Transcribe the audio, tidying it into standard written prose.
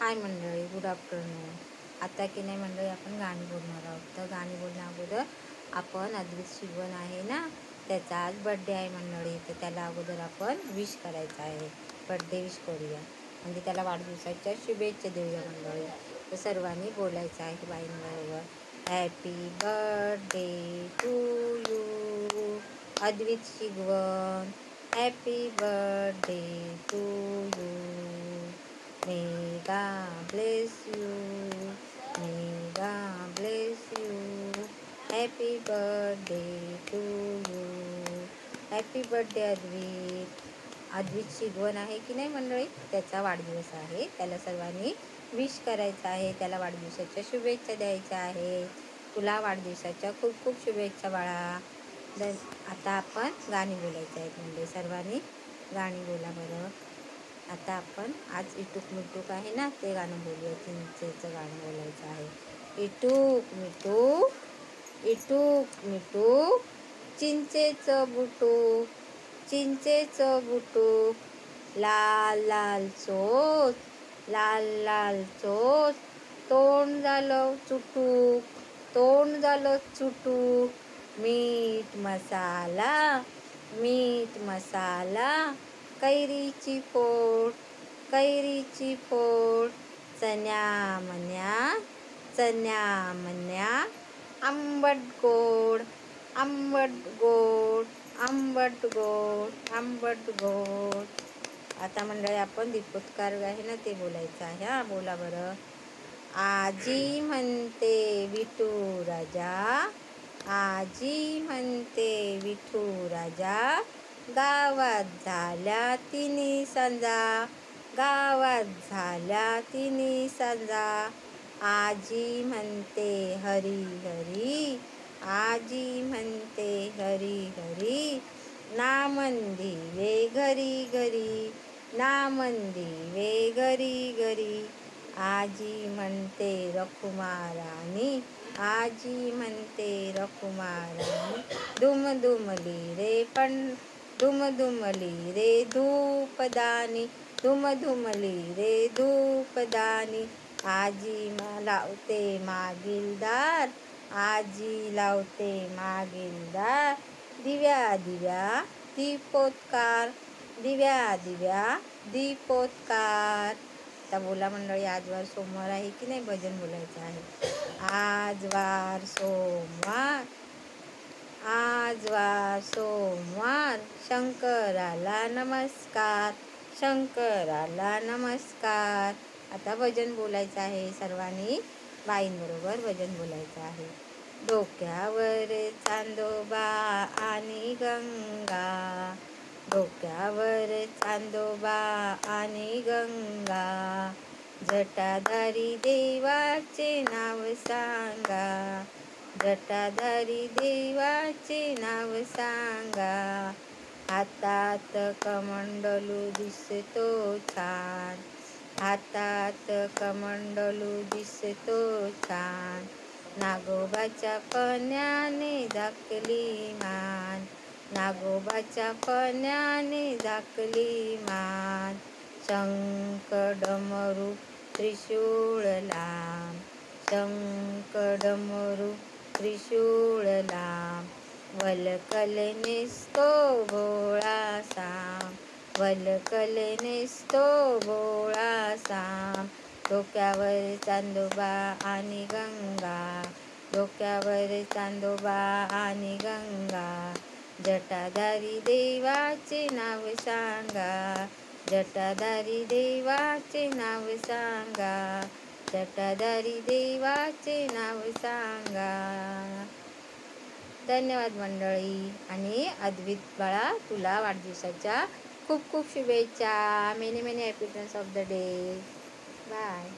हाय मंडळी, good afternoon. आता की नाही मंडळी, आपण गाणी बोलणार आहोत. तर गाणी बोलण्या अगोदर आपण अद्वित शिगवण आहे ना, त्याचा आज बड्डे आहे मंडळी. तर त्याला अगोदर आपण विश करायचं आहे, बड्डे विश करूया, म्हणजे त्याला वाढदिवसाच्या शुभेच्छा देऊया मंडळी. तर सर्वांनी बोलायचं आहे बाईंबरोबर. Happy birthday to you Advit Shigwan, happy birthday to you. May God bless you. May God bless you. Happy birthday to you. Happy birthday अद्वित. अद्वित Shigwan आहे की नाही मंडळी, त्याचा वाढदिवस आहे. त्याला सर्वांनी विश करायचं आहे, त्याला वाढदिवसाच्या शुभेच्छा द्यायच्या आहे. तुला वाढदिवसाच्या खूप खूप शुभेच्छा बाळा. आता आपण गाणी बोलायचं आहेत म्हणजे सर्वांनी गाणी बोला बरं. आता आपण आज इटूक मिटूक आहे ना, ते गाणं बोलूया. चिंचेचं गाणं बोलायचं आहे. इटूक मिटूक, इटूक मिटूक, चिंचेचं बुटूक, चिंचेचं बुटूक, लाल लाल चोच, लाल लाल चोच, तोंड झालं चुटूक, तोंड झालं चुटूक, मीठ मसाला, मीठ मसाला, कैरीची फोड, कैरीची फोड, चण्या मन्या, चण्या मन्या, आंबट गोड, आंबट गोड, आंबट गोड, आंबट गोड. आता मंडळी आपण दीपोत्कार आहे ना, ते बोलायचं आहे. हा, बोला बरं. आजी म्हणते विठू राजा, आजी म्हणते विठू राजा, गावात झाल्या तिन्ही सांजा, गावात झाल्या तिन्ही सांजा. आजी म्हणते हरी हरी, आजी म्हणते हरी हरी, नामंदिरे घरी घरी, नामंदिरे घरी घरी. आजी म्हणते रखुमाराणी, आजी म्हणते रखुमाराणी, दुमदुमली रे दुमदुमली रे धूपदानी, दुमदुमली रे धूपदानी. आजी लावते मागील दार, आजी लावते मागील दार, दिव्या दिव्या दीपोत्कार, दिव्या दिव्या दीपोत्कार. आता बोला मंडळी, आज वार सोमवार आहे की नाही, भजन बोलायचं आहे. आज वार सोमवार, आज वार सोमवार, शंकराला नमस्कार, शंकराला नमस्कार. आता भजन बोलायचं आहे, सर्वांनी बाईंबरोबर भजन बोलायचं आहे. डोक्यावर चांदोबा आणि गंगा, डोक्यावर चांदोबा आणि गंगा, जटाधारी देवाचे नाव सांगा, जटाधारी देवाचे नाव सांगा. हातात कमंडलू दिसतो छान, हातात कमंडलू दिसतो छान, नागोबाच्या पण्याने झाकली मान, नागोबाच्या पण्याने झाकली मान. शंख डमरू त्रिशूळ लांब, शंख डमरू त्रिशूळ लांब, वलकल नेसतो भोळा साम, वलकल नेसतो भोळा साम. डोक्यावर चांदोबा आणि गंगा, डोक्यावर चांदोबा आणि गंगा, जटाधारी देवाचे नाव सांगा, जटाधारी देवाचे नाव सांगा, जटाधारी देवाचे नाव सांगा. धन्यवाद मंडळी. आणि अद्वित बाळा, तुला वाढदिवसाच्या खूप खूप शुभेच्छा. Many many happy returns of the day. Bye.